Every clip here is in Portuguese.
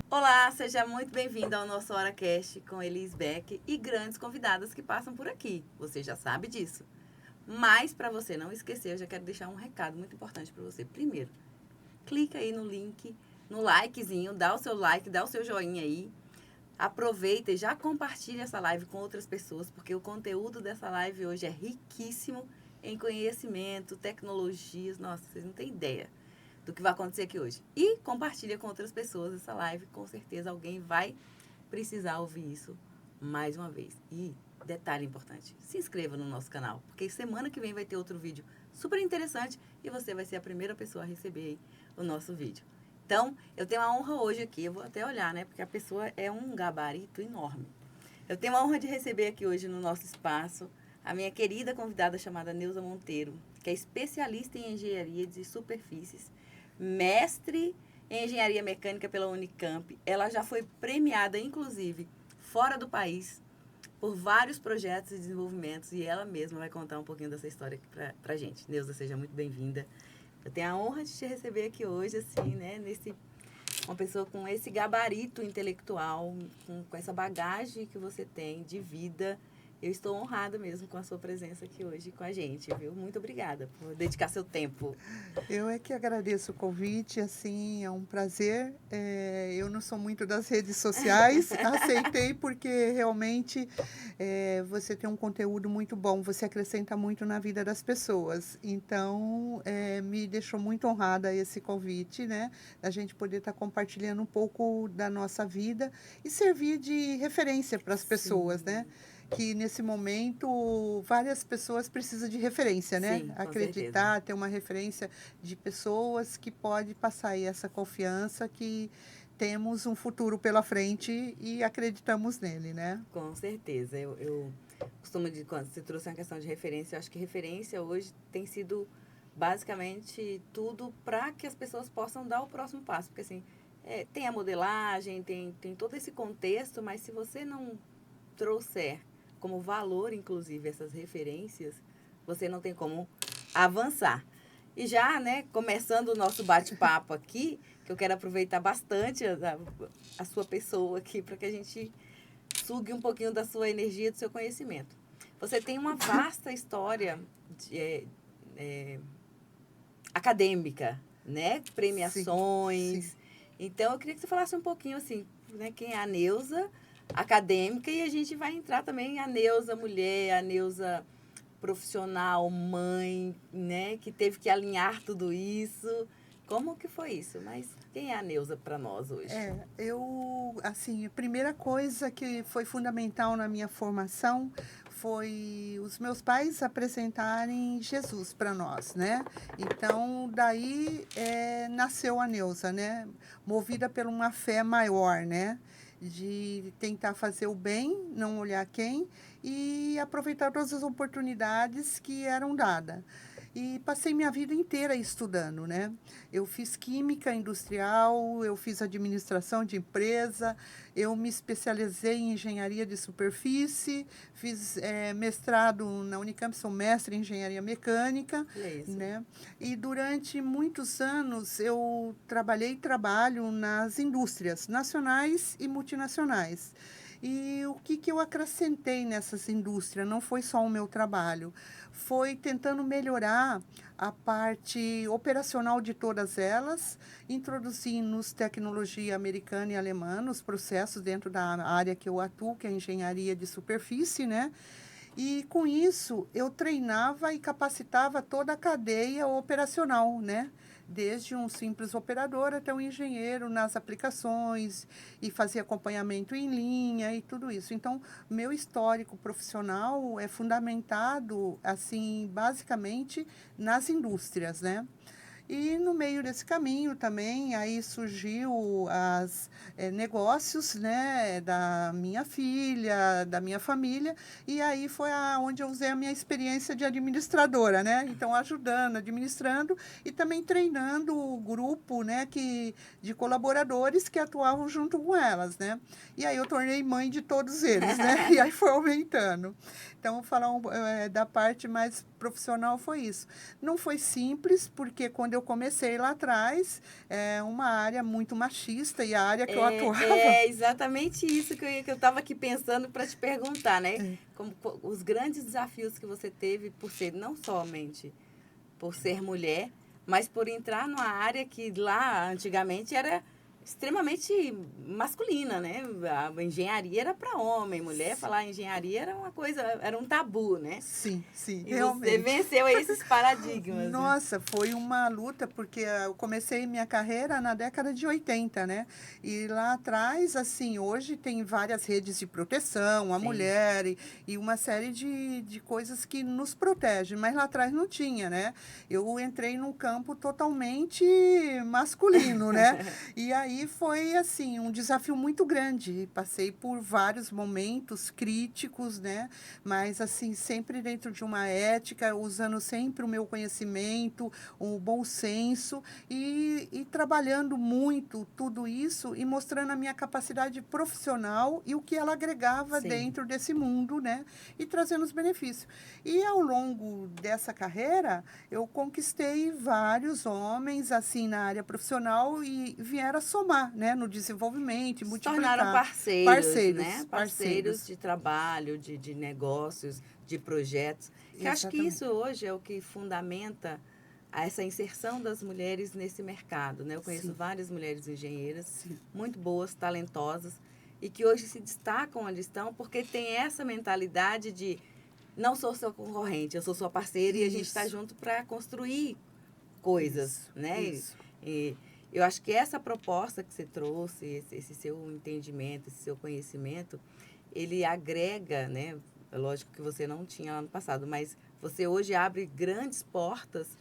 Olá, seja muito bem-vindo ao nosso HoraCast com Elis Beck e grandes convidadas que passam por aqui. Você já sabe disso. Mas, para você não esquecer, eu já quero deixar um recado muito importante para você. Primeiro, clica aí no link, no likezinho, dá o seu like, dá o seu joinha aí. Aproveita e já compartilha essa live com outras pessoas, porque o conteúdo dessa live hoje é riquíssimo em conhecimento, tecnologias. Nossa, vocês não têm ideia do que vai acontecer aqui hoje. E compartilha com outras pessoas essa live, com certeza alguém vai precisar ouvir isso mais uma vez. E detalhe importante, se inscreva no nosso canal, porque semana que vem vai ter outro vídeo super interessante e você vai ser a primeira pessoa a receber aí o nosso vídeo. Então, eu tenho a honra hoje aqui, eu vou até olhar, né, porque a pessoa é um gabarito enorme. Eu tenho a honra de receber aqui hoje no nosso espaço a minha querida convidada chamada Neuza Monteiro, que é especialista em engenharia de superfícies, mestre em engenharia mecânica pela Unicamp. Ela já foi premiada, inclusive, fora do país, por vários projetos e desenvolvimentos, e ela mesma vai contar um pouquinho dessa história aqui pra gente. Neuza, seja muito bem-vinda. Eu tenho a honra de te receber aqui hoje, assim, né, uma pessoa com esse gabarito intelectual, com essa bagagem que você tem de vida. Eu estou honrada mesmo com a sua presença aqui hoje com a gente, viu? Muito obrigada por dedicar seu tempo. Eu é que agradeço o convite, assim, é um prazer. Eu não sou muito das redes sociais, aceitei porque realmente você tem um conteúdo muito bom, você acrescenta muito na vida das pessoas. Então, me deixou muito honrada esse convite, né? A gente poder estar compartilhando um pouco da nossa vida e servir de referência para as pessoas, né? Sim, Que nesse momento várias pessoas precisam de referência, né? sim, com certeza. Acreditar, ter uma referência de pessoas que pode passar aí essa confiança que temos um futuro pela frente e acreditamos nele, né? Com certeza. Eu costumo dizer, quando você trouxe uma questão de referência, eu acho que referência hoje tem sido basicamente tudo para que as pessoas possam dar o próximo passo. Porque assim, tem a modelagem, tem todo esse contexto, mas se você não trouxer como valor, inclusive, essas referências, você não tem como avançar. E já, né, começando o nosso bate-papo aqui, que eu quero aproveitar bastante a sua pessoa aqui para que a gente sugue um pouquinho da sua energia, do seu conhecimento. Você tem uma vasta história de, é, acadêmica, né? Sim, sim. Premiações. Então, eu queria que você falasse um pouquinho, assim, né? Quem é a Neuza acadêmica e a gente vai entrar também a Neuza mulher, a Neuza profissional, mãe, né? Que teve que alinhar tudo isso. Como que foi isso? Mas quem é a Neuza para nós hoje? Assim, a primeira coisa que foi fundamental na minha formação foi os meus pais apresentarem Jesus para nós, né? Então, daí nasceu a Neuza, né? Movida por uma fé maior, né? De tentar fazer o bem, não olhar quem, e aproveitar todas as oportunidades que eram dadas. E passei minha vida inteira estudando, né? Eu fiz química industrial, eu fiz administração de empresa, eu me especializei em engenharia de superfície, fiz mestrado na Unicamp, sou mestre em engenharia mecânica, Olha isso. né? E durante muitos anos eu trabalhei e trabalho nas indústrias nacionais e multinacionais. E o que eu acrescentei nessas indústrias? Não foi só o meu trabalho, foi tentando melhorar a parte operacional de todas elas, introduzindo tecnologia americana e alemã nos processos dentro da área que eu atuo, que é a engenharia de superfície, né? E com isso eu treinava e capacitava toda a cadeia operacional, né? Desde um simples operador até um engenheiro nas aplicações e fazia acompanhamento em linha e tudo isso. Então, meu histórico profissional é fundamentado, assim, basicamente nas indústrias, né? E no meio desse caminho também, aí surgiu as negócios, né, da minha filha, da minha família, e aí foi onde eu usei a minha experiência de administradora, né? Então, ajudando, administrando e também treinando o grupo, né, de colaboradores que atuavam junto com elas, né? E aí eu tornei mãe de todos eles, né? E aí foi aumentando. Então, falar da parte mais profissional foi isso. Não foi simples, porque quando eu comecei lá atrás, é uma área muito machista e a área que eu atuava... É exatamente isso que eu estava aqui pensando para te perguntar, né? É. Os grandes desafios que você teve por ser, não somente por ser mulher, mas por entrar numa área que lá antigamente era extremamente masculina, né? A engenharia era para homem, mulher falar engenharia era uma coisa, era um tabu, né? Sim, sim, E realmente. você venceu esses paradigmas. Nossa, foi uma luta, porque eu comecei minha carreira na década de 80, né? E lá atrás, assim, hoje tem várias redes de proteção à Sim. mulher e uma série de coisas que nos protegem, mas lá atrás não tinha, né? Eu entrei num campo totalmente masculino, né? E aí foi, assim, um desafio muito grande. Passei por vários momentos críticos, né? Mas, assim, sempre dentro de uma ética, usando sempre o meu conhecimento, o bom senso e trabalhando muito tudo isso e mostrando a minha capacidade profissional e o que ela agregava Sim. dentro desse mundo, né? E trazendo os benefícios. E ao longo dessa carreira, eu conquistei vários homens, assim, na área profissional e vieram a somar, né? No desenvolvimento e Se multiplicar. tornaram parceiros, né? Parceiros de trabalho, de negócios, de projetos. Que eu acho que Exatamente. isso hoje é o que fundamenta essa inserção das mulheres nesse mercado, né? Eu conheço Sim. várias mulheres engenheiras, Sim. muito boas, talentosas, e que hoje se destacam onde estão porque tem essa mentalidade de não sou sua concorrente, eu sou sua parceira e a gente está Isso. junto para construir coisas, Isso, né? isso. E eu acho que essa proposta que você trouxe, esse seu entendimento, esse seu conhecimento, ele agrega, né? É lógico que você não tinha lá no passado, mas você hoje abre grandes portas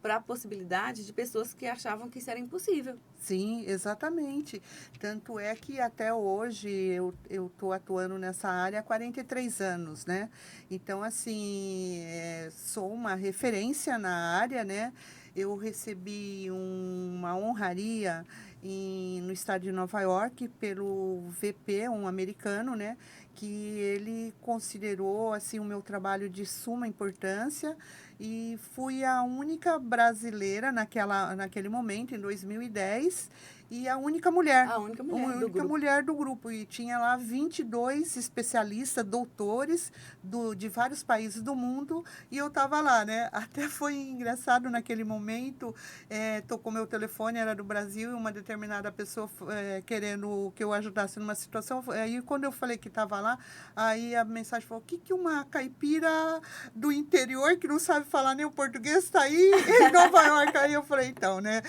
para a possibilidade de pessoas que achavam que isso era impossível. Sim, exatamente. Tanto é que até hoje eu estou atuando nessa área há 43 anos, né? Então, assim, sou uma referência na área, né? Eu recebi uma honraria no estado de Nova York pelo VP, um americano, né? Que ele considerou, assim, o meu trabalho de suma importância e fui a única brasileira naquele momento, em 2010, e a única mulher. A única A mulher do única grupo. mulher do grupo. E tinha lá 22 especialistas, doutores de vários países do mundo, e eu estava lá, né? Até foi engraçado naquele momento, tocou meu telefone, era do Brasil, e uma determinada pessoa querendo que eu ajudasse numa situação. Aí, quando eu falei que estava lá, aí a mensagem falou: o que uma caipira do interior que não sabe falar nem o português está aí em Nova York? Aí eu falei, então, né?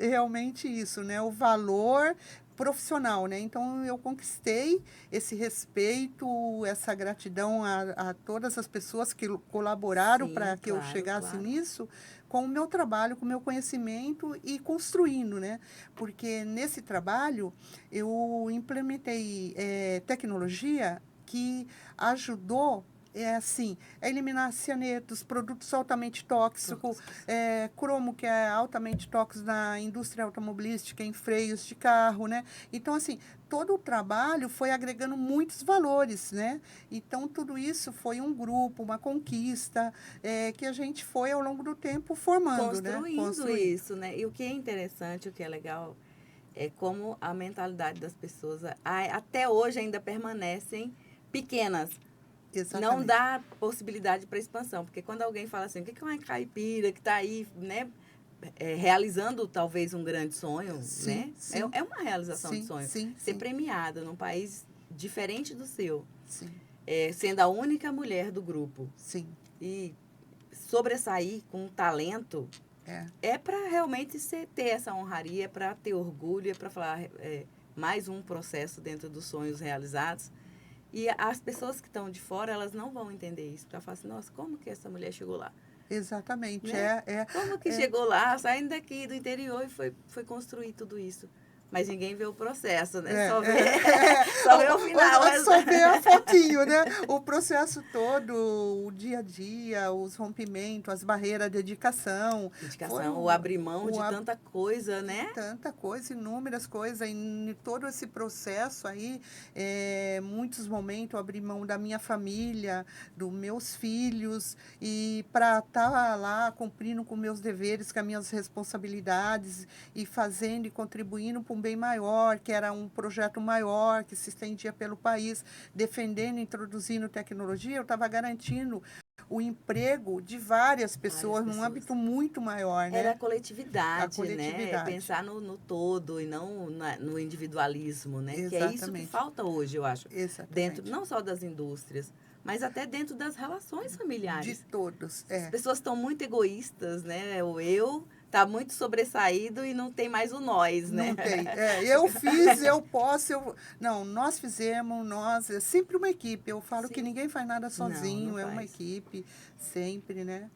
Realmente isso, né? O valor profissional, né? Então eu conquistei esse respeito, essa gratidão a todas as pessoas que colaboraram Sim, para que eu claro, chegasse claro. nisso, com o meu trabalho, com o meu conhecimento e construindo, né? Porque nesse trabalho eu implementei tecnologia que ajudou assim, a eliminar cianetos, produtos altamente tóxicos, cromo, que é altamente tóxico na indústria automobilística, em freios de carro, né? Então, assim, todo o trabalho foi agregando muitos valores, né? Então, tudo isso foi um grupo, uma conquista, que a gente foi, ao longo do tempo, formando, né? Construindo isso, né? E o que é interessante, o que é legal, é como a mentalidade das pessoas até hoje ainda permanecem pequenas. Exatamente. Não dá possibilidade para expansão, porque quando alguém fala assim, o que é uma caipira que está aí, né, realizando talvez um grande sonho, Sim, né? sim. É uma realização de Sim, sonho. sim, Ser sim. premiada num país diferente do seu, Sim, sendo a única mulher do grupo sim. e sobressair com um talento, é para realmente ter essa honraria, para ter orgulho, é para falar mais um processo dentro dos sonhos realizados. E as pessoas que estão de fora, elas não vão entender isso. Porque elas falam assim, nossa, como que essa mulher chegou lá? Exatamente. Né? Como que chegou lá, saindo daqui do interior e foi construir tudo isso? Mas ninguém vê o processo, né? É, Só vê, é, só vê o final. só vê a fotinho, né? O processo todo, o dia a dia, os rompimentos, as barreiras, a dedicação. Foi Dedicação, o abrir mão de o tanta coisa, de né? tanta coisa, inúmeras coisas, e em todo esse processo aí, muitos momentos eu abri mão da minha família, dos meus filhos, e para estar lá cumprindo com meus deveres, com as minhas responsabilidades, e fazendo e contribuindo para um bem maior, que era um projeto maior, que se estendia pelo país, defendendo, introduzindo tecnologia, eu estava garantindo o emprego de várias pessoas, num âmbito muito maior, Era né? a A coletividade, né? É coletividade. pensar no todo e não no individualismo, né? Que é isso que Exatamente. falta hoje, eu acho. Dentro Exatamente. não só das indústrias, mas até dentro das relações De familiares. todos, As pessoas estão muito egoístas, né? O eu está muito sobressaído e não tem mais o nós, né? Não tem. Eu fiz, eu posso, eu... Não, nós fizemos, nós... É sempre uma equipe. Eu falo que Sim. ninguém faz nada Não sozinho, é uma faz. equipe, sempre, né?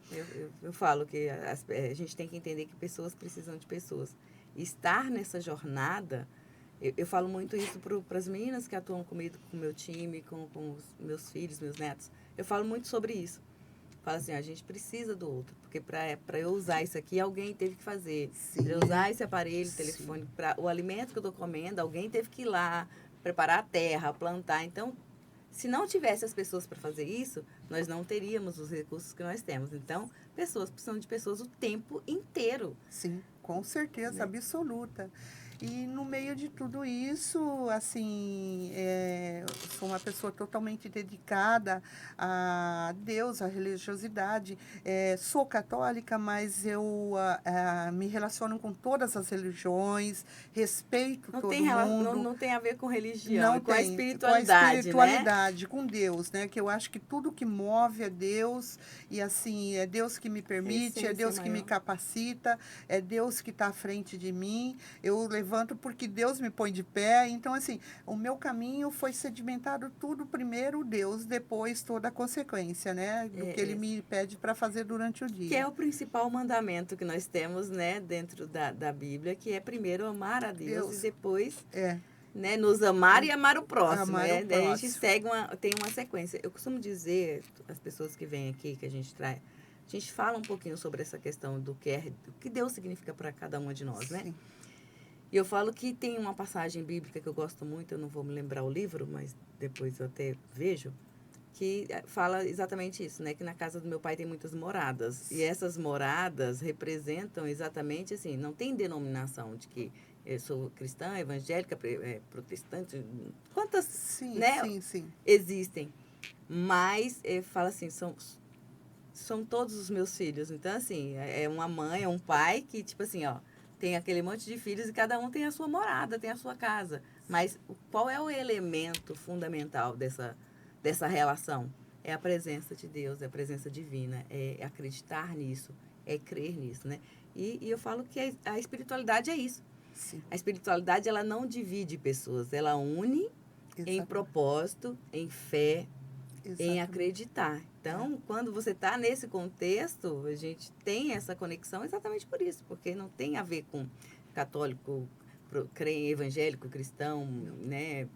Eu falo que a gente tem que entender que pessoas precisam de pessoas. E estar nessa jornada, eu falo muito isso para as meninas que atuam comigo, com o meu time, com os meus filhos, meus netos. Eu falo muito sobre isso. Falo assim, a gente precisa do outro, porque para eu usar isso aqui, alguém teve que fazer. Para eu Sim. usar esse aparelho, Sim. telefone, para o alimento que eu estou comendo, alguém teve que ir lá, preparar a terra, plantar. Então, se não tivesse as pessoas para fazer isso, nós não teríamos os recursos que nós temos. Então, pessoas precisam de pessoas o tempo inteiro. Sim, com certeza, Né? absoluta. E no meio de tudo isso, assim, eu sou uma pessoa totalmente dedicada a Deus, à religiosidade. Sou católica, mas eu me relaciono com todas as religiões, respeito Não todo tem, mundo. não tem a ver com religião, Não é com a tem, com a espiritualidade, espiritualidade, com Deus, né? Que eu acho que tudo que move é Deus, e assim, é Deus que me permite, é Essência Deus que me maior. capacita, é Deus que está à frente de mim. Eu levanto porque Deus me põe de pé. Então, assim, o meu caminho foi sedimentado tudo primeiro Deus, depois toda a consequência, né? Do que Ele me pede para fazer durante o dia. Que é o principal mandamento que nós temos, né, dentro da Bíblia, que é primeiro amar a Deus e depois né, nos amar e amar o próximo. Amar o Daí a gente próximo. segue tem uma sequência. Eu costumo dizer, as pessoas que vêm aqui, que a gente traz, a gente fala um pouquinho sobre essa questão do que Deus significa para cada uma de nós, né? Sim. E eu falo que tem uma passagem bíblica que eu gosto muito, eu não vou me lembrar o livro, mas depois eu até vejo, que fala exatamente isso, né? Que na casa do meu pai tem muitas moradas. E essas moradas representam exatamente assim, não tem denominação de que eu sou cristã, evangélica, protestante, quantas Sim, né, sim. existem. Mas fala assim, são todos os meus filhos. Então, assim, é uma mãe, é um pai que, tipo assim, ó, tem aquele monte de filhos e cada um tem a sua morada, tem a sua casa. Mas qual é o elemento fundamental dessa relação? É a presença de Deus, é a presença divina, é acreditar nisso, é crer nisso, né? E eu falo que a espiritualidade é isso. Sim. A espiritualidade, ela não divide pessoas, ela une em propósito, em fé, em acreditar. Então, quando você está nesse contexto, a gente tem essa conexão exatamente por isso, porque não tem a ver com católico, evangélico, cristão, né?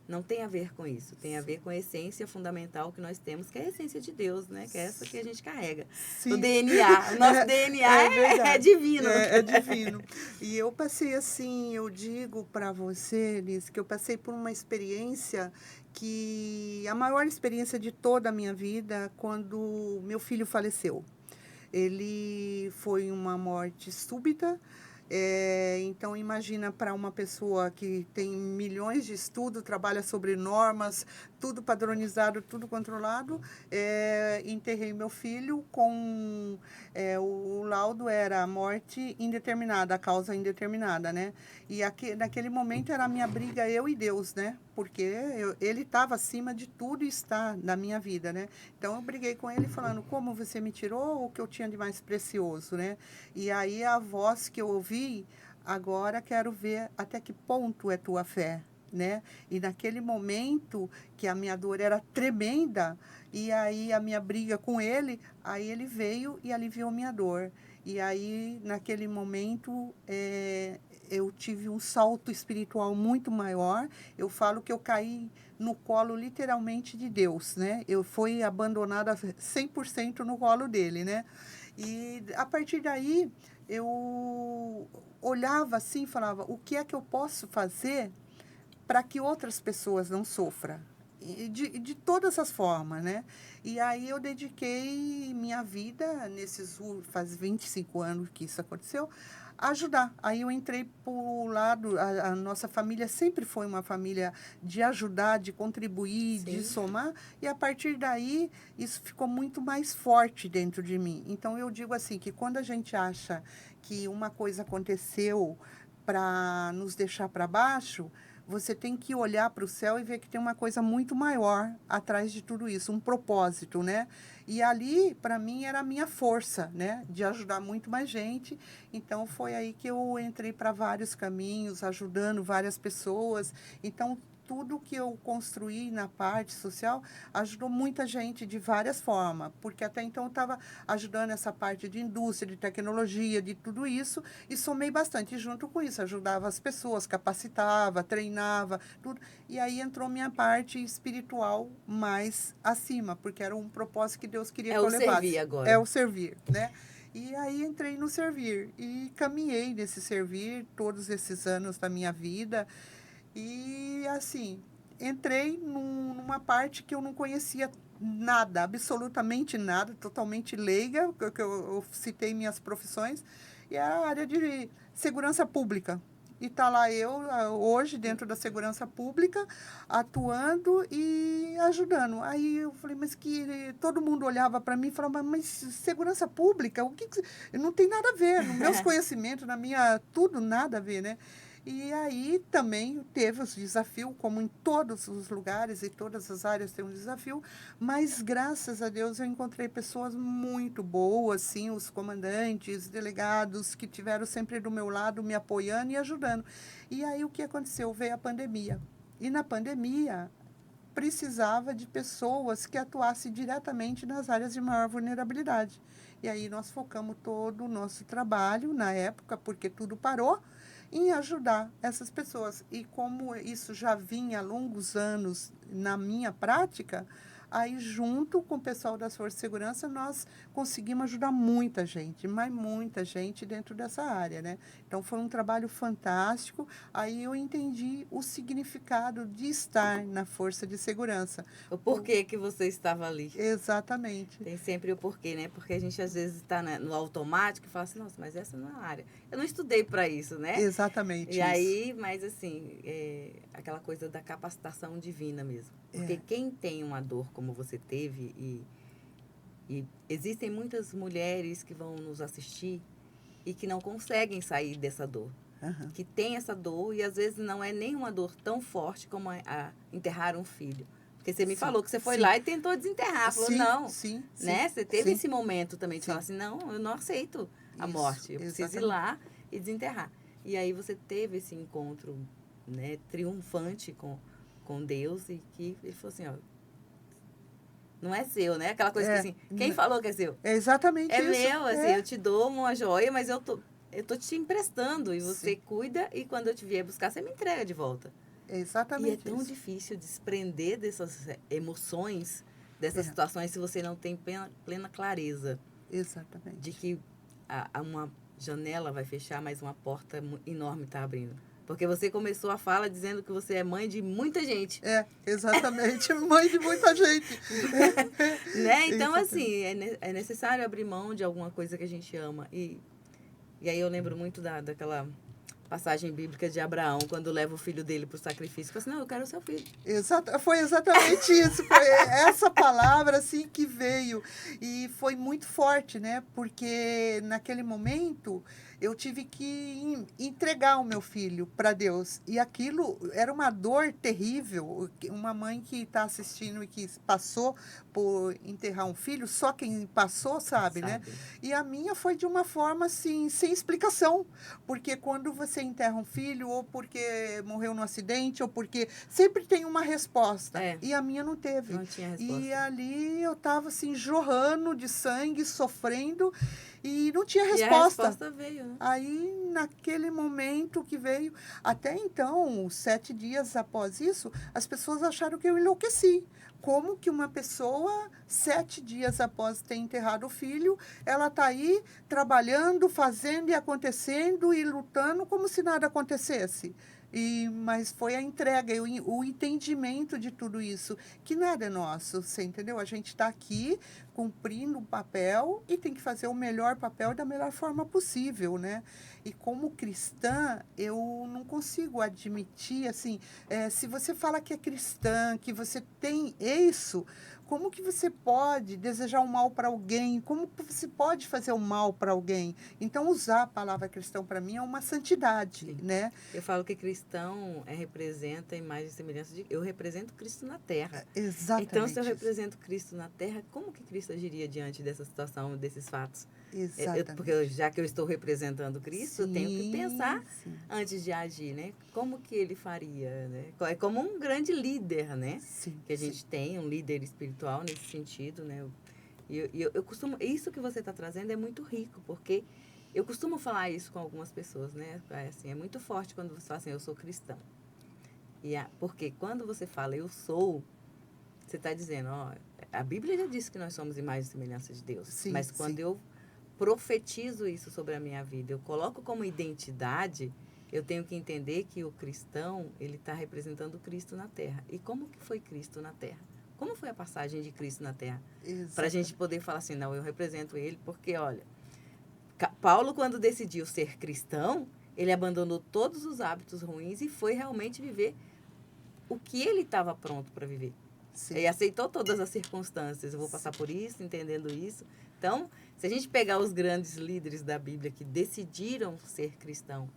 Não tem a ver com isso. Tem a ver com a essência fundamental que nós temos, que é a essência de Deus, né? Que é essa que a gente carrega. Sim. O DNA. O nosso DNA é divino. É divino. E eu passei assim, eu digo para você, Liz, que eu passei por uma experiência que a maior experiência de toda a minha vida quando meu filho faleceu. Ele foi uma morte súbita. Então, imagina para uma pessoa que tem milhões de estudos, trabalha sobre normas, tudo padronizado, tudo controlado. Enterrei meu filho com... o laudo era morte indeterminada, a causa indeterminada, né? E naquele momento era a minha briga, eu e Deus, né? Porque ele estava acima de tudo e está na minha vida, né? Então, eu briguei com ele falando, como você me tirou o que eu tinha de mais precioso, né? E aí, a voz que eu ouvi, agora quero ver até que ponto é tua fé, né? E naquele momento que a minha dor era tremenda, e aí a minha briga com ele, aí ele veio e aliviou minha dor. E aí, naquele momento, eu tive um salto espiritual muito maior. Eu falo que eu caí no colo, literalmente, de Deus, né? Eu fui abandonada 100% no colo dele, né? E, a partir daí, eu olhava assim e falava, o que é que eu posso fazer para que outras pessoas não sofram? E de todas as formas, né? E aí eu dediquei minha vida, faz 25 anos que isso aconteceu, a ajudar. Aí eu entrei para o lado, a nossa família sempre foi uma família de ajudar, de contribuir, de Sim. somar, e a partir daí isso ficou muito mais forte dentro de mim. Então eu digo assim, que quando a gente acha que uma coisa aconteceu para nos deixar para baixo, você tem que olhar para o céu e ver que tem uma coisa muito maior atrás de tudo isso, um propósito, né? E ali, para mim, era a minha força, né? De ajudar muito mais gente. Então, foi aí que eu entrei para vários caminhos, ajudando várias pessoas. Então, tudo que eu construí na parte social ajudou muita gente de várias formas, porque até então eu estava ajudando essa parte de indústria, de tecnologia, de tudo isso, e somei bastante. E junto com isso, ajudava as pessoas, capacitava, treinava, tudo. E aí entrou minha parte espiritual mais acima, porque era um propósito que Deus queria É que eu o levasse. servir agora. É o servir, né? E aí entrei no servir e caminhei nesse servir todos esses anos da minha vida. E assim, entrei numa parte que eu não conhecia nada, absolutamente nada, totalmente leiga, que eu citei minhas profissões, e é a área de segurança pública. E está lá eu, hoje, dentro da segurança pública, atuando e ajudando. Aí eu falei, mas que todo mundo olhava para mim e falava, mas segurança pública, o que não tem nada a ver, nos meus conhecimentos, na minha, tudo nada a ver, né? E aí também teve os desafios, como em todos os lugares e todas as áreas tem um desafio, mas graças a Deus eu encontrei pessoas muito boas, assim, os comandantes, delegados, que tiveram sempre do meu lado, me apoiando e ajudando. E aí o que aconteceu? Veio a pandemia. E na pandemia precisava de pessoas que atuassem diretamente nas áreas de maior vulnerabilidade. E aí nós focamos todo o nosso trabalho na época, porque tudo parou, em ajudar essas pessoas. E como isso já vinha há longos anos na minha prática, aí junto com o pessoal das Forças de Segurança, nós conseguimos ajudar muita gente, mas muita gente dentro dessa área, né? Então foi um trabalho fantástico. Aí eu entendi o significado de estar na Força de Segurança. O porquê que você estava ali. Exatamente. Tem sempre o porquê, né? Porque a gente às vezes está no automático e fala assim, nossa, mas essa não é a área. Eu não estudei para isso, né? Exatamente E isso. aí, mas assim, aquela coisa da capacitação divina mesmo. Porque quem tem uma dor como você teve, e existem muitas mulheres que vão nos assistir e que não conseguem sair dessa dor. Uhum. Que tem essa dor e às vezes não é nenhuma dor tão forte como a enterrar um filho. Porque você me falou que você foi lá e tentou desenterrar. Falou, não. Né? Você teve esse momento também de falar assim, não, eu não aceito a morte. Eu preciso ir lá e desenterrar. E aí você teve esse encontro, né, triunfante com Deus e que ele falou assim, ó, não é seu, né? Aquela coisa que assim, quem falou que é seu? É exatamente isso. É meu, assim, eu te dou uma joia, mas eu tô te emprestando e você cuida e quando eu te vier buscar, você me entrega de volta. Exatamente. E é tão difícil desprender dessas emoções, dessas situações, se você não tem plena clareza. Exatamente. De que uma janela vai fechar, mas uma porta enorme está abrindo. Porque você começou a fala dizendo que você é mãe de muita gente. Exatamente. Mãe de muita gente. Né? Então, assim, é necessário abrir mão de alguma coisa que a gente ama. E aí eu lembro muito daquela passagem bíblica de Abraão, quando leva o filho dele para o sacrifício. Fala assim, não, eu quero o seu filho. Foi exatamente isso. Foi essa palavra assim que veio. E foi muito forte, né? Porque naquele momento eu tive que entregar o meu filho para Deus. E aquilo era uma dor terrível. Uma mãe que está assistindo e que passou por enterrar um filho, só quem passou sabe, né? E a minha foi de uma forma assim, sem explicação. Porque quando você enterra um filho, ou porque morreu num acidente, ou porque sempre tem uma resposta. E a minha não teve. Não tinha resposta. E ali eu estava assim, jorrando de sangue, sofrendo. E não tinha E a resposta. resposta veio, né? Aí, naquele momento que veio, até então, 7 dias após isso, as pessoas acharam que eu enlouqueci. Como que uma pessoa, 7 dias após ter enterrado o filho, ela está aí trabalhando, fazendo e acontecendo e lutando como se nada acontecesse. Mas foi a entrega, o entendimento de tudo isso, que nada é nosso, você entendeu? A gente está aqui cumprindo um papel e tem que fazer o melhor papel da melhor forma possível, né? E como cristã, eu não consigo admitir, assim, se você fala que é cristã, que você tem isso, como que você pode desejar o mal para alguém? Como que você pode fazer o mal para alguém? Então, usar a palavra cristão para mim é uma santidade, Sim. né? Eu falo que cristão representa a imagem e semelhança de... Eu represento Cristo na Terra. Exatamente. Então, se eu isso. represento Cristo na Terra, como que Cristo agiria diante dessa situação, desses fatos? Exatamente. Porque já que eu estou representando Cristo, eu tenho que pensar sim. antes de agir, né? Como que ele faria, né? É como um grande líder, né? Sim, Que a gente tem, um líder espiritual nesse sentido, né? Eu costumo... Isso que você está trazendo é muito rico, porque eu costumo falar isso com algumas pessoas, né? Assim, é muito forte quando você fala assim, eu sou cristão. Porque quando você fala eu sou, você está dizendo, ó, a Bíblia já disse que nós somos imagem e semelhança de Deus. Sim, mas quando sim. eu profetizo isso sobre a minha vida, eu coloco como identidade, eu tenho que entender que o cristão, ele está representando Cristo na Terra. E como que foi Cristo na Terra? Como foi a passagem de Cristo na Terra? Para a gente poder falar assim, não, eu represento ele, porque, olha, Paulo, quando decidiu ser cristão, ele abandonou todos os hábitos ruins e foi realmente viver o que ele estava pronto para viver. Sim. Ele aceitou todas as circunstâncias. Eu vou passar por isso, entendendo isso. Então, se a gente pegar os grandes líderes da Bíblia que decidiram ser cristão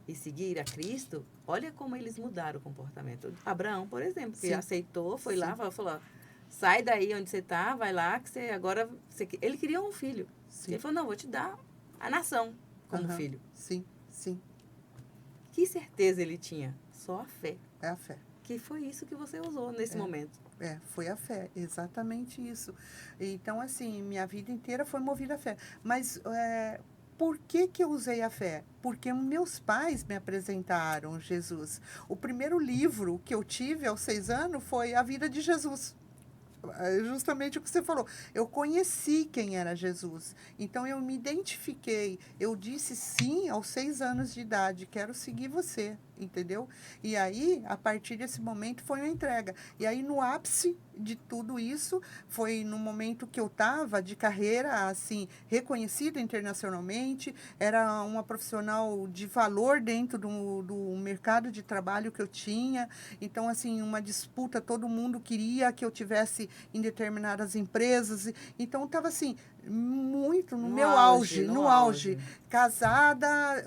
e seguir a Cristo, olha como eles mudaram o comportamento. Abraão, por exemplo, que Sim. aceitou, foi Sim. lá, falou, sai daí onde você está, vai lá, que você agora... Ele queria um filho. Sim. Ele falou, não, vou te dar a nação como filho. Sim, sim. Que certeza ele tinha? Só a fé. É a fé. Que foi isso que você usou nesse momento. Foi a fé, exatamente isso. Então, assim, minha vida inteira foi movida a fé. Mas por que que eu usei a fé? Porque meus pais me apresentaram Jesus. O primeiro livro que eu tive aos 6 anos foi A Vida de Jesus. Justamente o que você falou. Eu conheci quem era Jesus. Então, eu me identifiquei. Eu disse sim aos 6 anos de idade. Quero seguir você, entendeu? E aí, a partir desse momento, foi uma entrega. E aí, no ápice de tudo isso, foi no momento que eu estava de carreira, assim, reconhecida internacionalmente. Era uma profissional de valor dentro do mercado de trabalho que eu tinha. Então, assim, uma disputa, todo mundo queria que eu tivesse em determinadas empresas. Então, estava assim, muito no meu auge, no auge. Casada,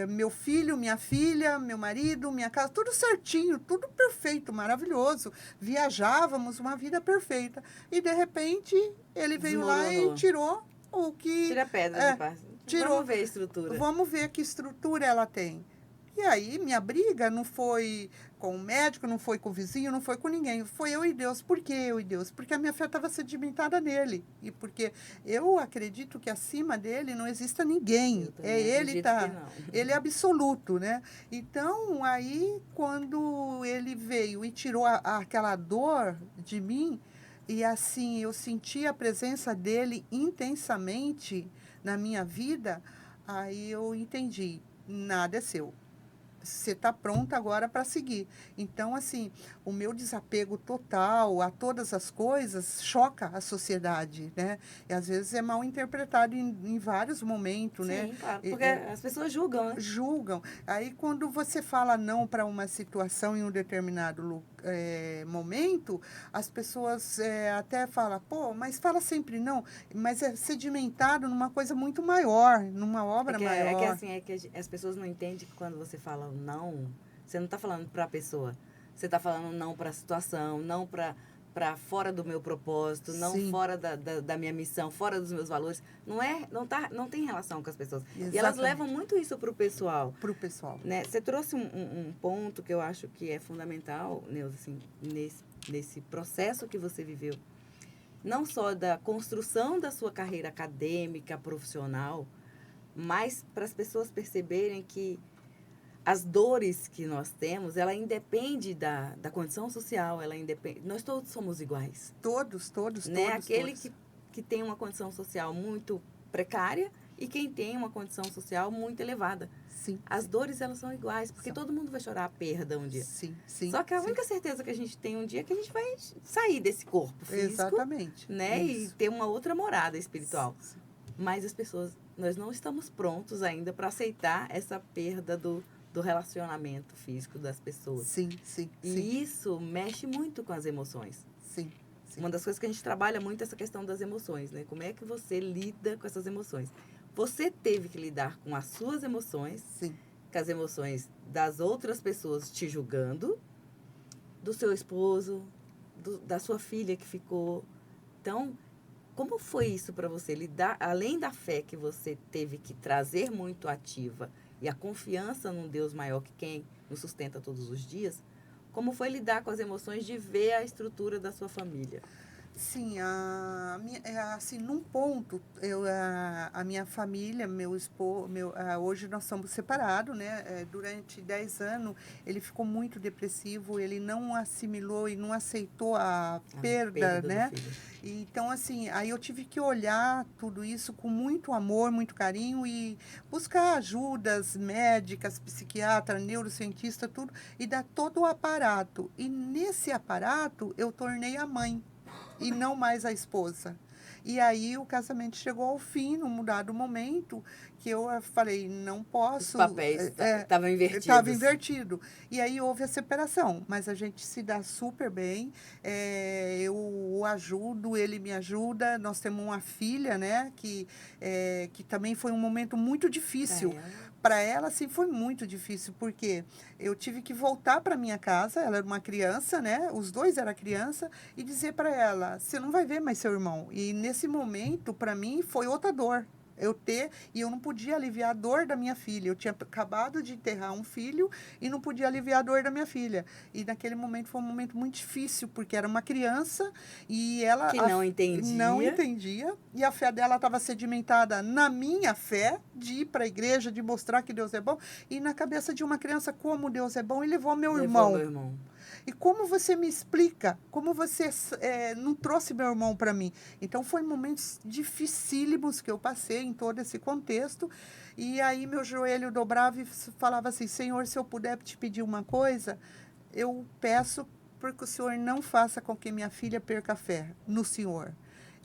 meu filho, minha filha, meu marido, minha casa, tudo certinho, tudo perfeito, maravilhoso. Viajávamos, uma vida perfeita. E, de repente, ele veio lá e tirou o que... Tira a pedra de parte. Tirou. Vamos ver a estrutura. Vamos ver que estrutura ela tem. E aí, minha briga não foi com o médico, não foi com o vizinho, não foi com ninguém. Foi eu e Deus. Por que eu e Deus? Porque a minha fé estava sedimentada nele. E porque eu acredito que acima dele não exista ninguém. Ele é absoluto, né? Então, aí, quando ele veio e tirou aquela dor de mim, e assim, eu senti a presença dele intensamente na minha vida, aí eu entendi, nada é seu. Você está pronta agora para seguir. Então, assim, o meu desapego total a todas as coisas choca a sociedade, né? E às vezes é mal interpretado em vários momentos, né? Sim, claro, porque as pessoas julgam, né? Julgam. Aí, quando você fala não para uma situação em um determinado momento, as pessoas até falam, pô, mas fala sempre não. Mas é sedimentado numa coisa muito maior, numa obra maior. É que as pessoas não entendem que quando você fala não, você não está falando para a pessoa. Você está falando não para a situação, não para fora do meu propósito, não Sim. fora da minha missão, fora dos meus valores. Não tem relação com as pessoas. Exatamente. E elas levam muito isso para o pessoal. Para o pessoal. Né? Você trouxe um ponto que eu acho que é fundamental, Neuza, assim, nesse processo que você viveu. não só da construção da sua carreira acadêmica, profissional, mas para as pessoas perceberem que as dores que nós temos, ela independe da condição social, ela independe, nós todos somos iguais, Todos, todos, né? todos, Aquele todos. que tem uma condição social muito precária e quem tem uma condição social muito elevada. Sim, As sim. dores, elas são iguais, porque São. todo mundo vai chorar a perda um dia. Sim, sim, Só que a sim. única certeza que a gente tem um dia é que a gente vai sair desse corpo físico, Exatamente. né? E Isso. ter uma outra morada espiritual. Sim. Mas as pessoas, nós não estamos prontos ainda para aceitar essa perda do relacionamento físico das pessoas. Sim, sim, E sim, isso mexe muito com as emoções. sim, sim. Uma das coisas que a gente trabalha muito é essa questão das emoções, né? Como é que você lida com essas emoções? Você teve que lidar com as suas emoções, Sim. com as emoções das outras pessoas te julgando, do seu esposo, da sua filha que ficou. Então, como foi isso para você lidar, além da fé que você teve que trazer muito ativa e a confiança num Deus maior que quem nos sustenta todos os dias, como foi lidar com as emoções de ver a estrutura da sua família? Sim, assim, num ponto, a minha família, meu esposo, hoje nós somos separados, né? Durante 10 anos, ele ficou muito depressivo, ele não assimilou e não aceitou a A perda, perda do né? filho. Então, assim, aí eu tive que olhar tudo isso com muito amor, muito carinho e buscar ajudas médicas, psiquiatra, neurocientista, tudo, e dar todo o aparato. E nesse aparato, eu tornei a mãe e não mais a esposa. E aí o casamento chegou ao fim, num dado momento, que eu falei, não Os posso. papéis estavam Estava invertidos. invertido. E aí houve a separação, mas a gente se dá super bem. Eu o ajudo, ele me ajuda. Nós temos uma filha, né, que também foi um momento muito Pra difícil. ela. Para ela, assim, foi muito difícil, porque eu tive que voltar para minha casa, ela era uma criança, né? Os dois eram criança, e dizer para ela: você não vai ver mais seu irmão. E nesse momento, para mim, foi outra dor. E eu não podia aliviar a dor da minha filha. Eu tinha acabado de enterrar um filho e não podia aliviar a dor da minha filha. E naquele momento foi um momento muito difícil, porque era uma criança e ela Que não não entendia. entendia. E a fé dela estava sedimentada na minha fé, de ir para a igreja, de mostrar que Deus é bom. E na cabeça de uma criança, como Deus é bom, e levou meu Levou meu irmão. irmão. E como você me explica? Como você não trouxe meu irmão para mim? Então, foi momentos dificílimos que eu passei em todo esse contexto. E aí, meu joelho dobrava e falava assim: Senhor, se eu puder te pedir uma coisa, eu peço porque o Senhor não faça com que minha filha perca a fé no Senhor.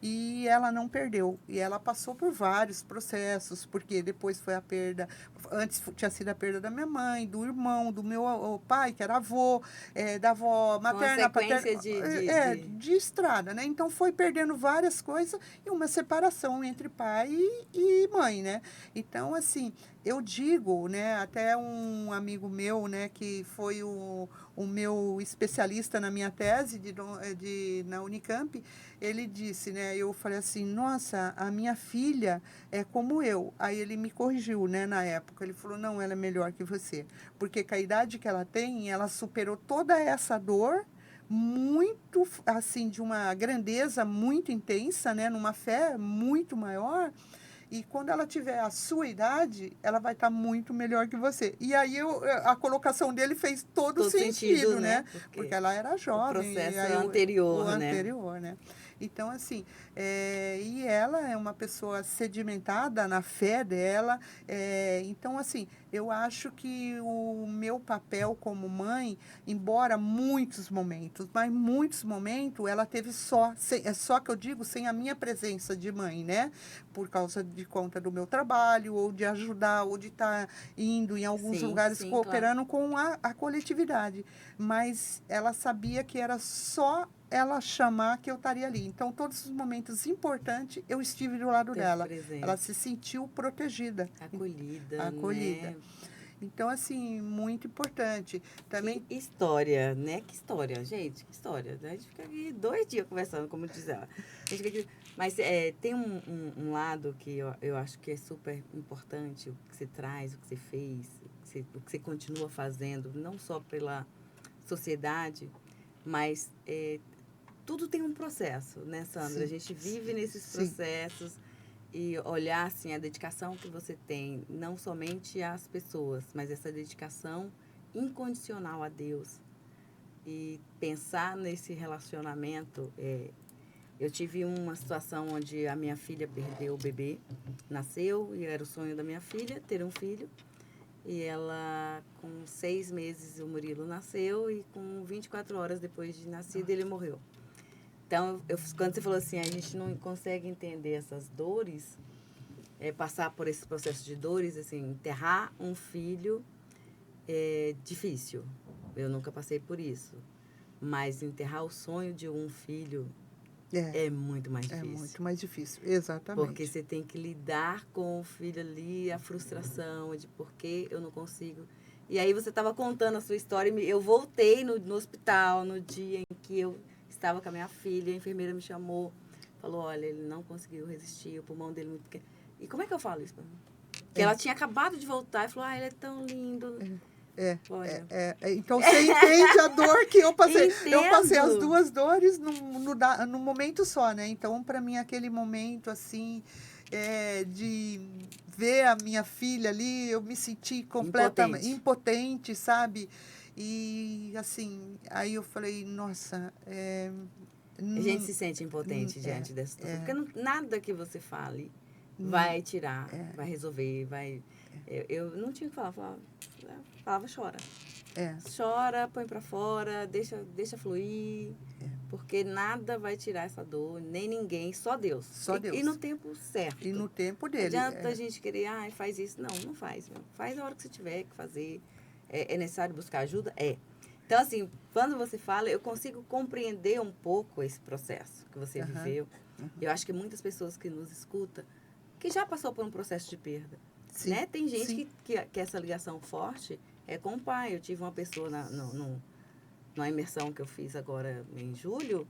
E ela não perdeu. E ela passou por vários processos, porque depois foi a perda. Antes tinha sido a perda da minha mãe, do irmão, do meu pai, que era avô, da avó Foi uma materna, paterna, sequência de estrada, né? Então foi perdendo várias coisas e uma separação entre pai e mãe, né? Então, assim, eu digo, né? Até um amigo meu, né, que foi o meu especialista na minha tese na Unicamp, ele disse, né? Eu falei assim, nossa, a minha filha é como eu. Aí ele me corrigiu, né? Na época, ele falou, não, ela é melhor que você, porque com a idade que ela tem, ela superou toda essa dor muito, assim, de uma grandeza muito intensa, né? Numa fé muito maior. E quando ela tiver a sua idade, ela vai estar muito melhor que você. E aí a colocação dele fez todo todo sentido, sentido, né? né? Porque ela era o jovem, e processo aí o anterior, né? anterior, né? Então, assim, e ela é uma pessoa sedimentada na fé dela. Então, assim, eu acho que o meu papel como mãe, embora muitos momentos, mas muitos momentos, ela teve é só que eu digo, sem a minha presença de mãe, né? Por causa de conta do meu trabalho, ou de ajudar, ou de estar indo em alguns Sim, lugares sim, claro. cooperando com a coletividade. Mas ela sabia que era só ela chamar que eu estaria ali. Então, todos os momentos importantes, eu estive do lado Teve dela. Ela se presente. sentiu protegida, Acolhida, acolhida. né? Então, assim, muito importante. Que Também, história, né? Que história, gente, que história. A gente fica aqui 2 dias conversando, como diz ela. A gente fica aqui, mas tem um lado que eu acho que é super importante, o que você traz, o que você fez, o que você continua fazendo, não só pela sociedade, mas tudo tem um processo, né, Sandra? Sim, A gente vive nesses sim, processos e olhar, assim, a dedicação que você tem, não somente às pessoas, mas essa dedicação incondicional a Deus. E pensar nesse relacionamento. Eu tive uma situação onde a minha filha perdeu o bebê, nasceu, e era o sonho da minha filha ter um filho. E ela, com 6 meses, o Murilo nasceu e com 24 horas depois de nascido, ele morreu. Então, quando você falou assim, a gente não consegue entender essas dores, passar por esse processo de dores, assim, enterrar um filho é difícil. Eu nunca passei por isso. Mas enterrar o sonho de um filho é, é muito mais é difícil. muito mais difícil, Porque exatamente. você tem que lidar com o filho ali, a frustração de por que eu não consigo. E aí você estava contando a sua história e eu voltei no hospital no dia em que eu estava com a minha filha, a enfermeira me chamou, falou, olha, ele não conseguiu resistir, o pulmão dele é muito pequeno. E como é que eu falo isso pra mim? Que ela tinha acabado de voltar e falou, ele é tão lindo. Olha. Então você entende a dor que eu passei. Eu passei as Entendo. duas dores num momento só, né? Então, para mim, aquele momento assim, de ver a minha filha ali, eu me senti completamente Impotente. impotente, sabe? E assim, aí eu falei, nossa, A gente não, se sente impotente é, diante dessa situação. é, Porque nada que você fale não, vai tirar, é, vai resolver, vai. Eu não tinha o que falar, falava, chora. é, Chora, põe pra fora, deixa fluir. Porque nada vai tirar essa dor, nem ninguém, só Deus. só E no Deus. tempo E certo. no tempo Não dele. adianta a gente querer, faz isso. Não, não faz. Meu. Faz a hora que você tiver que fazer. É necessário buscar ajuda? É. Então, assim, quando você fala, eu consigo compreender um pouco esse processo que você Aham, viveu. Eu acho que muitas pessoas que nos escutam, que já passou por um processo de perda, sim, né? Tem gente sim. que essa ligação forte é com o pai. Eu tive uma pessoa numa imersão que eu fiz agora em julho,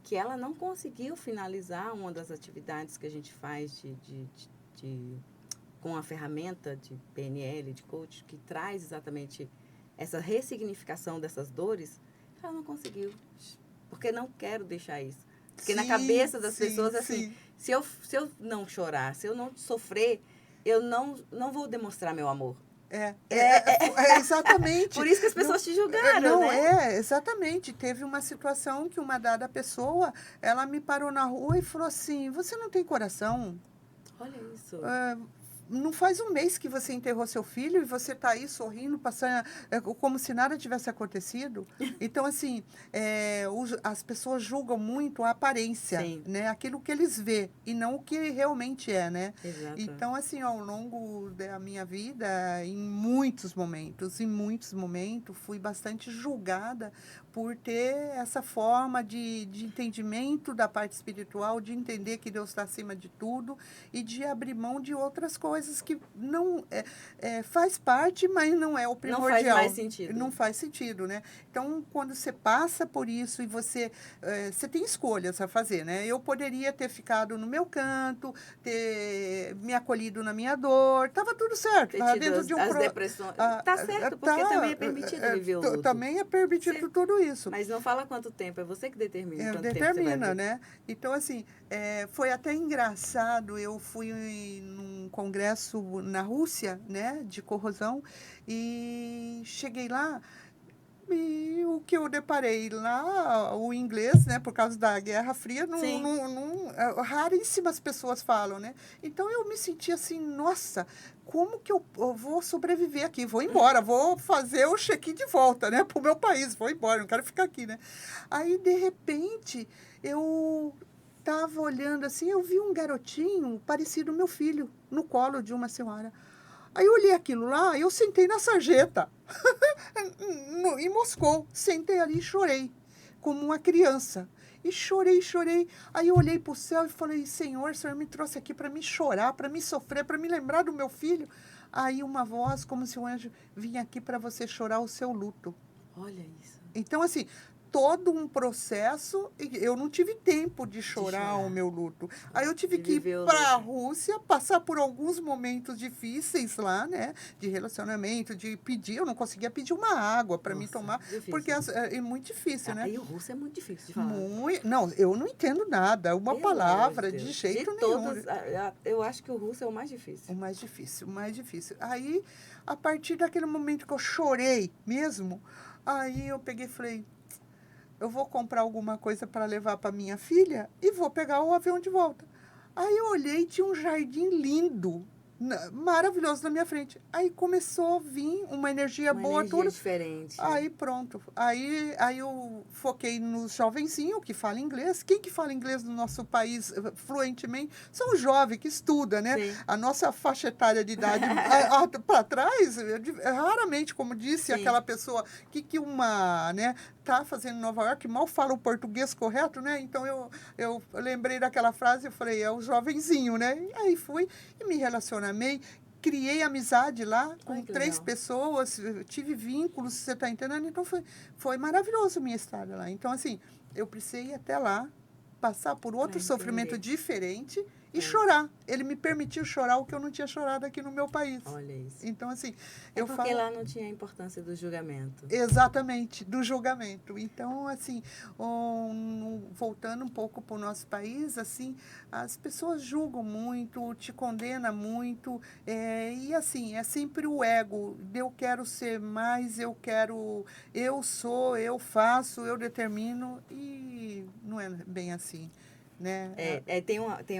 que ela não conseguiu finalizar uma das atividades que a gente faz de com a ferramenta de PNL, de coach, que traz exatamente essa ressignificação dessas dores, ela não conseguiu. Porque não quero deixar isso. Porque na Sim, cabeça das sim, pessoas, assim, sim. se eu não chorar, se eu não sofrer, eu não vou demonstrar meu amor. Exatamente. Por isso que as Não, pessoas te julgaram, não, né? exatamente. Teve uma situação que uma dada pessoa, ela me parou na rua e falou assim, você não tem coração? Olha isso. Não faz um mês que você enterrou seu filho e você está aí sorrindo, passando, como se nada tivesse acontecido. Então, assim, as pessoas julgam muito a aparência, Sim, né? Aquilo que eles vê e não o que realmente é, né? exato. Então, assim, ao longo da minha vida, em muitos momentos, fui bastante julgada por ter essa forma de entendimento da parte espiritual, de entender que Deus está acima de tudo e de abrir mão de outras coisas que não faz parte, mas não é o Não faz mais primordial. sentido. Não faz sentido, né? Então, quando você passa por isso e você tem escolhas a fazer, né? Eu poderia ter ficado no meu canto, ter me acolhido na minha dor, estava tudo certo, Ter estava tido dentro de um as depressões. Tá certo, porque tá, também é permitido viver o luto. também é permitido Você, tudo isso. mas não fala quanto tempo, é você que determina quanto tempo você vai Determina, viver. né? Então, assim, foi até engraçado. Eu fui num congresso na Rússia, né, de corrosão, e cheguei lá. E o que eu deparei lá, o inglês, né, por causa da Guerra Fria, Sim, raríssimas pessoas falam, né? Então eu me senti assim, nossa, como que eu vou sobreviver aqui? Vou embora, vou fazer o check-in de volta, né, para o meu país, vou embora, não quero ficar aqui, né? Aí, de repente, eu estava olhando assim, eu vi um garotinho parecido meu filho, no colo de uma senhora. Aí eu olhei aquilo lá, eu sentei na sarjeta, em Moscou. Sentei ali e chorei, como uma criança. E chorei, chorei. Aí eu olhei para o céu e falei, Senhor, o Senhor me trouxe aqui para me chorar, para me sofrer, para me lembrar do meu filho. Aí uma voz, como se um anjo, vinha aqui para você chorar o seu luto. olha isso. Então, assim, todo um processo e eu não tive tempo de chorar o meu luto. Aí eu tive De que ir viver o para a luto. Rússia, passar por alguns momentos difíceis lá, né? De relacionamento, de pedir. Eu não conseguia pedir uma água para me Nossa, tomar, porque difícil. é muito difícil, né? Aí o russo é muito difícil de falar. Muito, não, eu não entendo nada, uma Pelo amor de palavra, de Deus. De jeito nenhum. todas, eu acho que o russo é o mais O difícil. mais difícil, o mais difícil. Aí, a partir daquele momento que eu chorei mesmo, aí eu peguei e falei, eu vou comprar alguma coisa para levar para minha filha e vou pegar o avião de volta. Aí eu olhei, tinha um jardim lindo, maravilhoso na minha frente. Aí começou a vir uma energia Uma boa, energia tudo. diferente. Aí pronto. Aí eu foquei nos jovenzinhos que falam inglês. Quem que fala inglês no nosso país fluentemente? São os jovens que estudam, né? Sim. A nossa faixa etária de idade para trás, raramente, como disse Sim. aquela pessoa que uma, né, tá fazendo em Nova York, mal fala o português correto, né? Então eu lembrei daquela frase, eu falei, é o jovenzinho, né? E aí fui e me relacionei, criei amizade lá com Ai, que 3 legal. pessoas, tive vínculos, você está entendendo? Então foi maravilhoso a minha estada lá. Então, assim, eu precisei ir até lá, passar por outro sofrimento Entender. diferente e É. chorar. Ele me permitiu chorar o que eu não tinha chorado aqui no meu país. Olha isso. Então, assim, É eu porque falo. lá não tinha a importância do julgamento. Exatamente, do julgamento. Então, assim, voltando um pouco para o nosso país, assim, as pessoas julgam muito, te condenam muito, e assim, é sempre o ego, eu quero ser mais, eu sou, eu faço, eu determino, e não é bem assim, né? Tem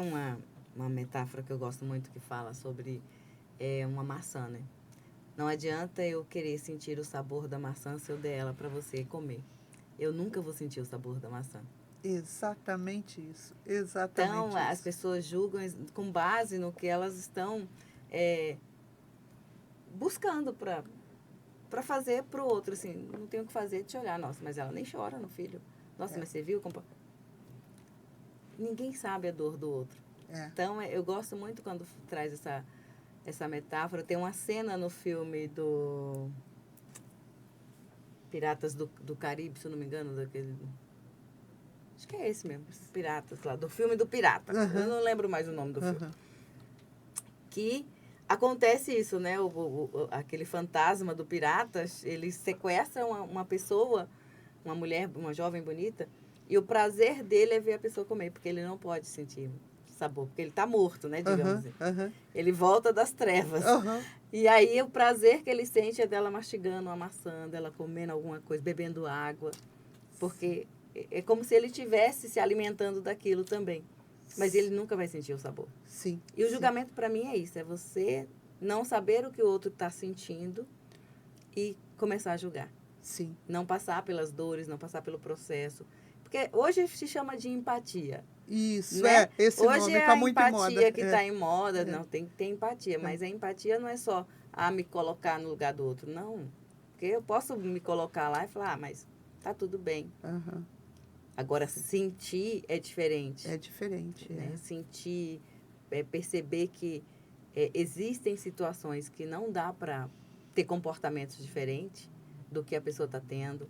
uma metáfora que eu gosto muito que fala sobre uma maçã, né? Não adianta eu querer sentir o sabor da maçã se eu der ela para você comer. Eu nunca vou sentir o sabor da maçã. Exatamente isso, Então, exatamente as isso. pessoas julgam com base no que elas estão buscando para fazer pro outro. Assim, não tenho o que fazer de te olhar. Nossa, mas ela nem chora no filho. Nossa, É. mas você viu? Ninguém sabe a dor do outro. É. Então, eu gosto muito quando traz essa metáfora. Tem uma cena no filme do Piratas do Caribe, se eu não me engano, daquele... Acho que é esse mesmo, Piratas lá, do filme do Pirata. Uhum. Eu não lembro mais o nome do filme. Uhum. Que acontece isso, né? Aquele fantasma do pirata, ele sequestra uma pessoa, uma mulher, uma jovem bonita, e o prazer dele é ver a pessoa comer, porque ele não pode sentir sabor, porque ele está morto, né, digamos assim. Uhum. Ele volta das trevas. Uhum. E aí o prazer que ele sente é dela mastigando uma maçã, dela comendo alguma coisa, bebendo água, porque é como se ele estivesse se alimentando daquilo também. Mas ele nunca vai sentir o sabor. Sim. E o julgamento, para mim, é isso. É você não saber o que o outro está sentindo e começar a julgar. Sim. Não passar pelas dores, não passar pelo processo. Porque hoje se chama de empatia. Isso, Né? esse hoje nome é está a muito em moda. empatia que está em moda. É. Não, tem que ter empatia. Mas a empatia não é só me colocar no lugar do outro. Não. Porque eu posso me colocar lá e falar, mas tá tudo bem. Uhum. Agora, sentir é diferente. É diferente. Né? Sentir, perceber que existem situações que não dá para ter comportamentos diferentes do que a pessoa está tendo.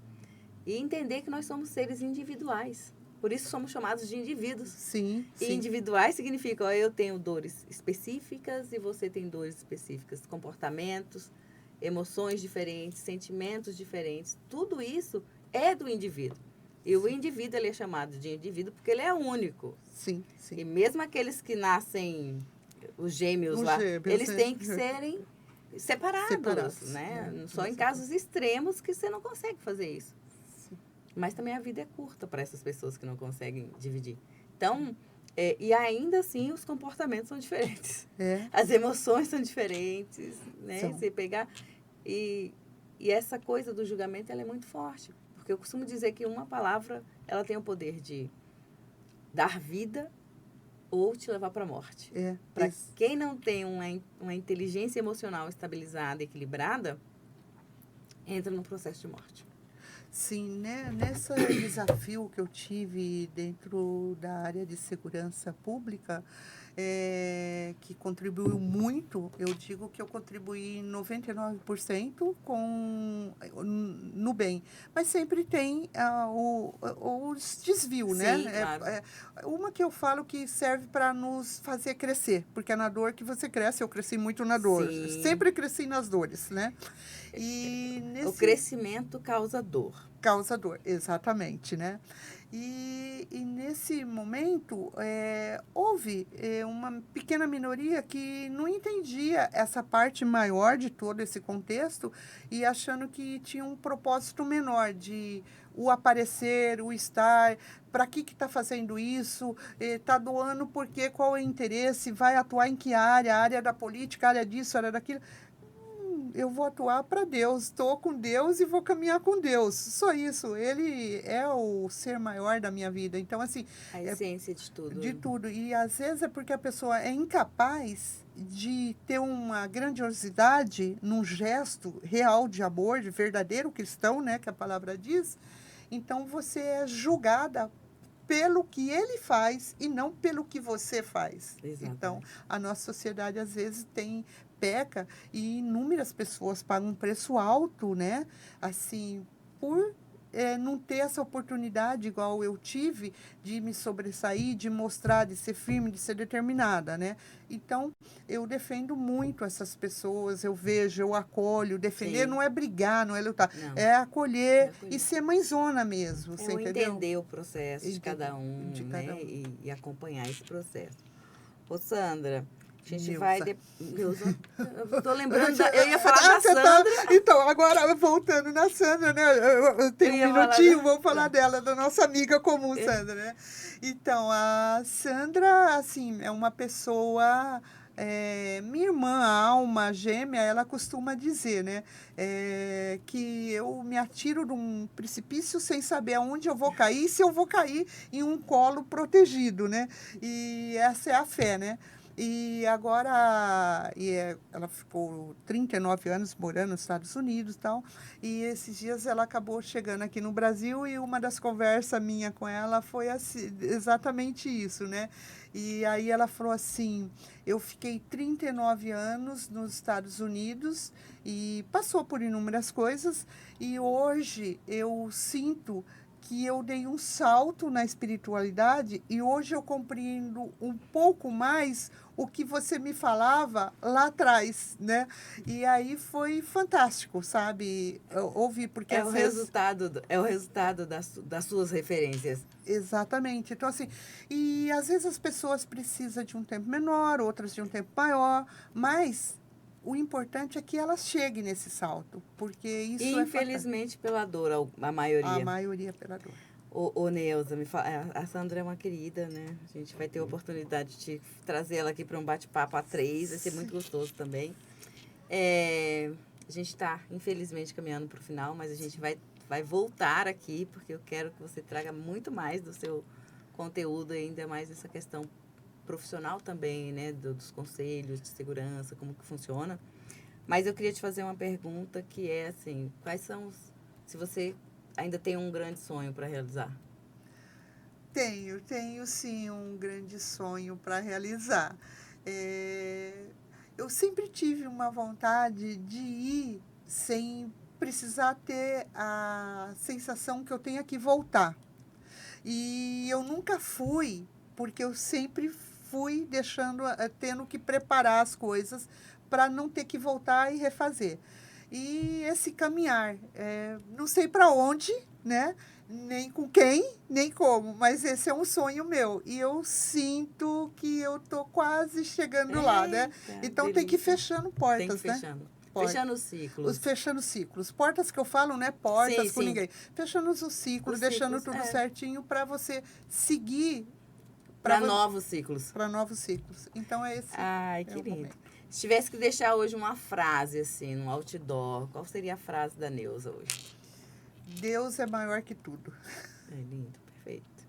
E entender que nós somos seres individuais. Por isso somos chamados de indivíduos. Sim. E individuais significa, ó, eu tenho dores específicas e você tem dores específicas. Comportamentos, emoções diferentes, sentimentos diferentes. Tudo isso é do indivíduo. E o indivíduo, ele é chamado de indivíduo porque ele é único. Sim. E mesmo aqueles que nascem, os gêmeos lá, eles têm que serem separados, né? Só em casos extremos que você não consegue fazer isso. Sim. Mas também a vida é curta para essas pessoas que não conseguem dividir. Então, e ainda assim os comportamentos são diferentes. As emoções são diferentes, né? Você pegar... E essa coisa do julgamento, ela é muito forte. Porque eu costumo dizer que uma palavra, ela tem o poder de dar vida ou te levar para a morte. Para quem não tem uma inteligência emocional estabilizada, equilibrada, entra no processo de morte. Sim, né? Nesse desafio que eu tive dentro da área de segurança pública, que contribuiu muito. Eu digo que eu contribuí 99% no bem. Mas sempre tem os desvios, né? Sim, claro. Uma que eu falo que serve para nos fazer crescer, porque é na dor que você cresce. Eu cresci muito na dor. Sim. Sempre cresci nas dores, né? E O nesse crescimento causa dor. causa dor, exatamente, né? E nesse momento, houve uma pequena minoria que não entendia essa parte maior de todo esse contexto e achando que tinha um propósito menor de o aparecer, o estar, para que está fazendo isso, está doando por quê, qual é o interesse, vai atuar em que área, área da política, área disso, área daquilo. Eu vou atuar para Deus, estou com Deus e vou caminhar com Deus. Só isso. Ele é o ser maior da minha vida. Então, assim, A essência de tudo. de tudo. E às vezes é porque a pessoa é incapaz de ter uma grandiosidade num gesto real de amor, de verdadeiro cristão, né, que a palavra diz. Então, você é julgada pelo que ele faz e não pelo que você faz. Exatamente. Então, a nossa sociedade às vezes peca e inúmeras pessoas pagam um preço alto, né? Assim, por não ter essa oportunidade igual eu tive de me sobressair, de mostrar, de ser firme, de ser determinada, né? Então, eu defendo muito essas pessoas, eu vejo, eu acolho. Defender Sim. não é brigar, não é lutar, Não. é acolher, É acolher. E ser mãezona mesmo, É você o entendeu? entender o processo de cada um, De né? cada um. E acompanhar esse processo. Ô, Sandra, a gente Neuza. vai... Neuza, eu tô lembrando... Eu ia falar da você Sandra. Então, agora, voltando na Sandra, né? Eu tenho Eu um ia falar minutinho, da- vou falar dela, da nossa amiga comum, Sandra, né? Então, a Sandra, assim, é uma pessoa... minha irmã, a alma gêmea, ela costuma dizer, né? Que eu me atiro de um precipício sem saber aonde eu vou cair, se eu vou cair em um colo protegido, né? E essa é a fé, né? E agora, ela ficou 39 anos morando nos Estados Unidos e tal. E esses dias ela acabou chegando aqui no Brasil e uma das conversas minha com ela foi assim, exatamente isso, né? E aí ela falou assim, eu fiquei 39 anos nos Estados Unidos e passou por inúmeras coisas e hoje eu sinto que eu dei um salto na espiritualidade e hoje eu compreendo um pouco mais o que você me falava lá atrás, né? E aí foi fantástico, sabe? Eu ouvi, porque É às o vezes... resultado, é o resultado das suas referências. Exatamente. Então, assim, e às vezes as pessoas precisam de um tempo menor, outras de um tempo maior, mas o importante é que elas cheguem nesse salto, porque isso é fantástico. Infelizmente, pela dor, a A maioria. maioria pela dor. Ô, Neuza, a Sandra é uma querida, né? A gente vai ter a oportunidade de trazer ela aqui para um bate-papo a três, vai ser muito gostoso também. A gente está, infelizmente, caminhando para o final, mas a gente vai voltar aqui, porque eu quero que você traga muito mais do seu conteúdo, ainda mais essa questão profissional também, né? Dos conselhos de segurança, como que funciona. Mas eu queria te fazer uma pergunta que é assim, quais são os... Se você ainda tem um grande sonho para realizar? Tenho sim um grande sonho para realizar. Eu sempre tive uma vontade de ir sem precisar ter a sensação que eu tenho que voltar. E eu nunca fui, porque eu sempre fui tendo que preparar as coisas para não ter que voltar e refazer. E esse caminhar, não sei para onde, né? Nem com quem, nem como, mas esse é um sonho meu. E eu sinto que eu tô quase chegando lá, né? Então tem que ir fechando portas, tem que né? fechando. Fechando os ciclos. Fechando ciclos. Portas que eu falo, não é portas sim, com ninguém. Fechando os ciclos, deixando tudo certinho para você seguir. Para novos ciclos. Para novos ciclos. Então é esse. Ai, que lindo. Se tivesse que deixar hoje uma frase, assim, no outdoor, qual seria a frase da Neuza hoje? Deus é maior que tudo. É lindo, perfeito.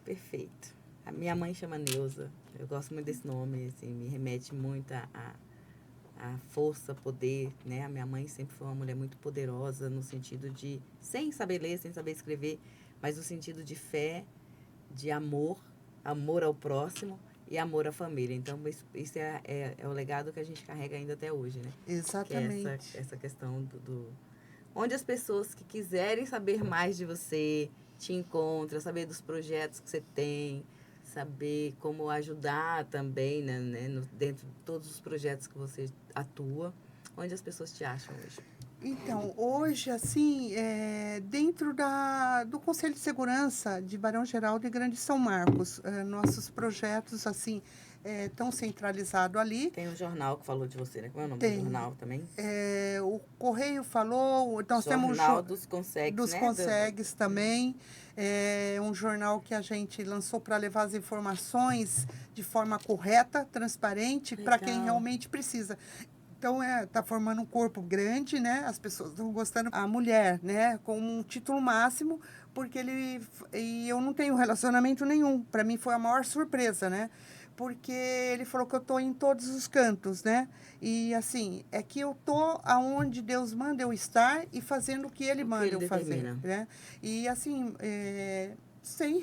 Perfeito. A minha mãe chama Neuza. Eu gosto muito desse nome, assim, me remete muito a força, poder, né? A minha mãe sempre foi uma mulher muito poderosa no sentido de, sem saber ler, sem saber escrever, mas no sentido de fé, de amor ao próximo e amor à família. Então, isso é o legado que a gente carrega ainda até hoje, né? Exatamente. Que é essa questão onde as pessoas que quiserem saber mais de você te encontram, saber dos projetos que você tem, saber como ajudar também, né, dentro de todos os projetos que você atua, onde as pessoas te acham hoje. Então, hoje, assim, dentro do Conselho de Segurança de Barão Geraldo e Grande São Marcos, nossos projetos, assim, estão centralizados ali. Tem um jornal que falou de você, né? Como é o nome do Tem. jornal também? O Correio falou, nós temos Jornal dos Consegues, dos né? Consegues também. É um jornal que a gente lançou para levar as informações de forma correta, transparente, para quem Legal. realmente precisa. Então, tá formando um corpo grande, né? As pessoas estão gostando. A mulher, né? Com um título máximo, porque e eu não tenho relacionamento nenhum. Para mim foi a maior surpresa, né? Porque ele falou que eu tô em todos os cantos, né? E assim, é que eu tô aonde Deus manda eu estar e fazendo o que Ele manda eu fazer, né? E assim, sem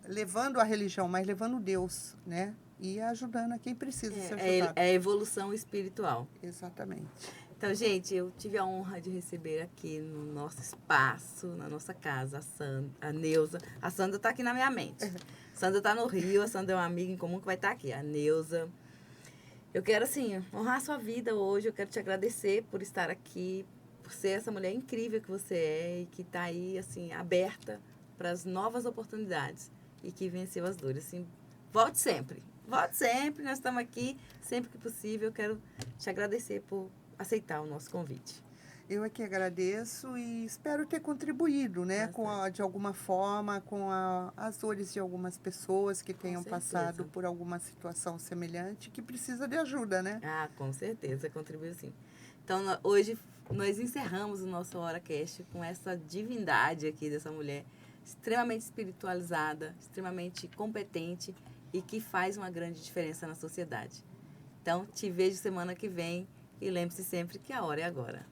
levando a religião, mas levando Deus, né? E ajudando a quem precisa ser ajudado. É a evolução espiritual. Exatamente. Então, gente, eu tive a honra de receber aqui no nosso espaço, na nossa casa, a Neuza. A Sandra está aqui na minha mente. A Sandra está no Rio, a Sandra é uma amiga em comum que vai estar aqui. A Neuza. Eu quero, assim, honrar a sua vida hoje. Eu quero te agradecer por estar aqui, por ser essa mulher incrível que você é e que está aí, assim, aberta para as novas oportunidades e que venceu as dores. Assim, volte sempre. Volte sempre. Nós estamos aqui sempre que possível. Eu quero te agradecer por aceitar o nosso convite. Eu é que agradeço e espero ter contribuído, né, de alguma forma, com as dores de algumas pessoas que tenham passado por alguma situação semelhante que precisa de ajuda, né? Ah, com certeza, contribuiu sim. Então, hoje nós encerramos o nosso HoraCast com essa divindade aqui dessa mulher extremamente espiritualizada, extremamente competente e que faz uma grande diferença na sociedade. Então, te vejo semana que vem e lembre-se sempre que a hora é agora.